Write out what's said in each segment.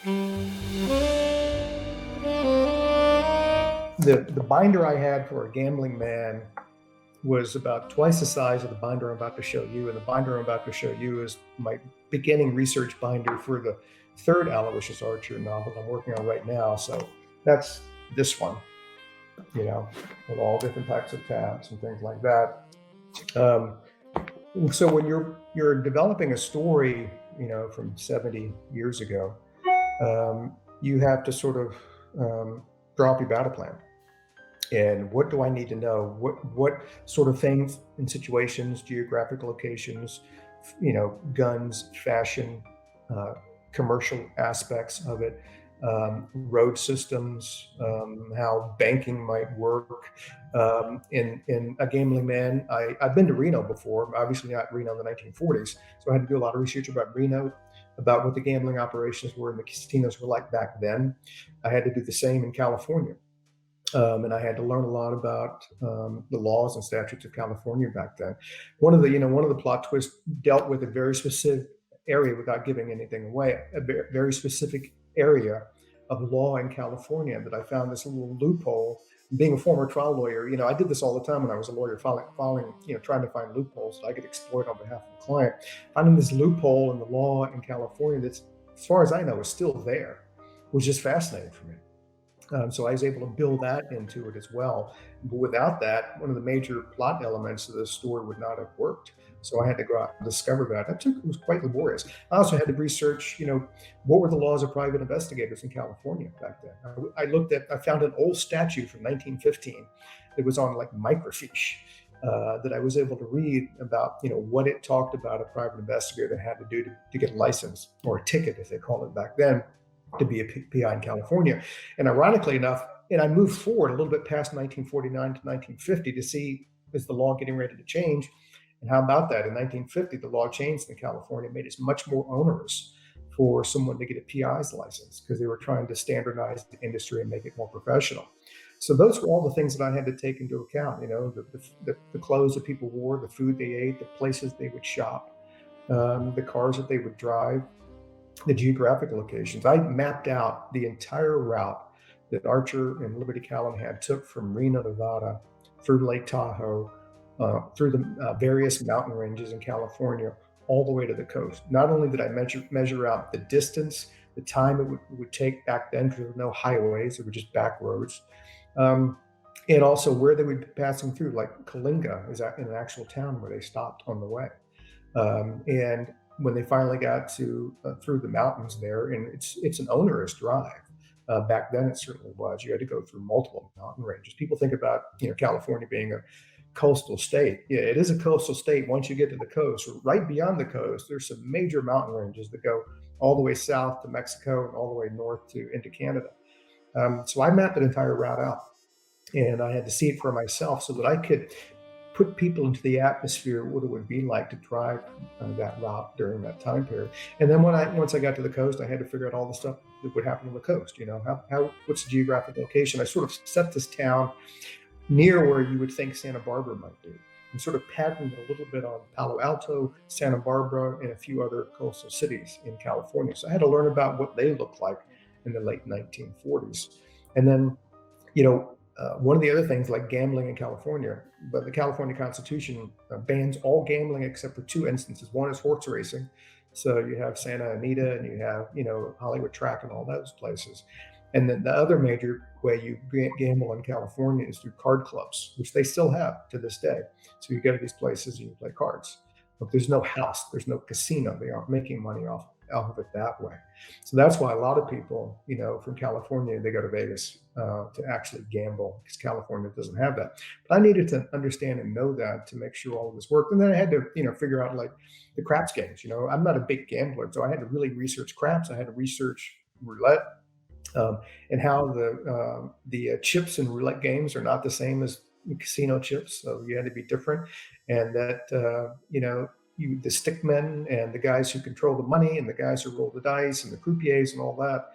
The binder I had for a gambling man was about twice the size of the binder I'm about to show you. And the binder I'm about to show you is my beginning research binder for the third Aloysius Archer novel I'm working on right now. So that's this one, with all different types of tabs and things like that. Um, so when you're developing a story, from 70 years ago, you have to sort of draw up your battle plan. And what do I need to know? What sort of things and situations, geographic locations, guns, fashion, uh, commercial aspects of it, road systems, how banking might work. In A Gambling Man, I've been to Reno before, obviously not Reno in the 1940s. So I had to do a lot of research about Reno, about what the gambling operations were and the casinos were like back then. I had to do the same in California. And I had to learn a lot about the laws and statutes of California back then. One of the plot twists dealt with a very specific area, without giving anything away, a very specific area of law in California that I found this little loophole. Being a former trial lawyer, I did this all the time when I was a lawyer, trying to find loopholes that I could exploit on behalf of the client. Finding this loophole in the law in California that's, as far as I know, is still there, was just fascinating for me. So I was able to build that into it as well. But without that, one of the major plot elements of the story would not have worked. So I had to go out and discover that. It was quite laborious. I also had to research, what were the laws of private investigators in California back then. I found an old statute from 1915 that was on like microfiche. That I was able to read about, what it talked about a private investigator had to do to get a license, or a ticket, as they called it back then, to be a PI in California. And ironically enough, and I moved forward a little bit past 1949 to 1950 to see, is the law getting ready to change? And how about that? In 1950, the law changed in California, made it much more onerous for someone to get a PI's license, because they were trying to standardize the industry and make it more professional. So those were all the things that I had to take into account. The clothes that people wore, the food they ate, the places they would shop, the cars that they would drive, the geographic locations. I mapped out the entire route that Archer and Liberty Callahan took from Reno, Nevada, through Lake Tahoe, through the various mountain ranges in California, all the way to the coast. Not only did I measure out the distance, the time it would take back then, because there were no highways, there were just back roads, and also where they would be passing through. Like Kalinga is in an actual town where they stopped on the way. And when they finally got to through the mountains there, and it's an onerous drive. Back then, it certainly was. You had to go through multiple mountain ranges. People think about California being a coastal state. Yeah, it is a coastal state once you get to the coast. Right beyond the coast, there's some major mountain ranges that go all the way south to Mexico and all the way north into Canada. So I mapped that entire route out, and I had to see it for myself so that I could put people into the atmosphere, what it would be like to drive that route during that time period. And then once I got to the coast, I had to figure out all the stuff that would happen on the coast. What's the geographic location? I sort of set this town near where you would think Santa Barbara might be, and sort of patterned a little bit on Palo Alto, Santa Barbara, and a few other coastal cities in California. So I had to learn about what they looked like in the late 1940s. And then, one of the other things, like gambling in California, but the California Constitution bans all gambling except for two instances. One is horse racing. So you have Santa Anita, and you have, Hollywood Track and all those places. And then the other major way you gamble in California is through card clubs, which they still have to this day. So you go to these places and you play cards. But there's no house, there's no casino. They aren't making money off of it that way. So that's why a lot of people, from California, they go to Vegas to actually gamble, because California doesn't have that. But I needed to understand and know that to make sure all of this worked. And then I had to, figure out like the craps games. I'm not a big gambler, so I had to really research craps. I had to research roulette, and how the chips and roulette games are not the same as casino chips. So you had to be different, and that the stickmen and the guys who control the money and the guys who roll the dice and the croupiers and all that.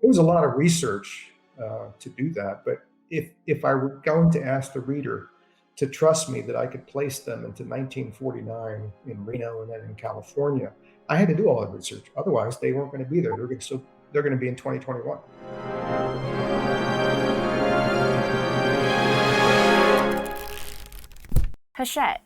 It was a lot of research to do that. But if I were going to ask the reader to trust me that I could place them into 1949 in Reno and then in California, I had to do all that research. Otherwise, they weren't going to be there. They were going to still they're going to be in 2021. Hachette.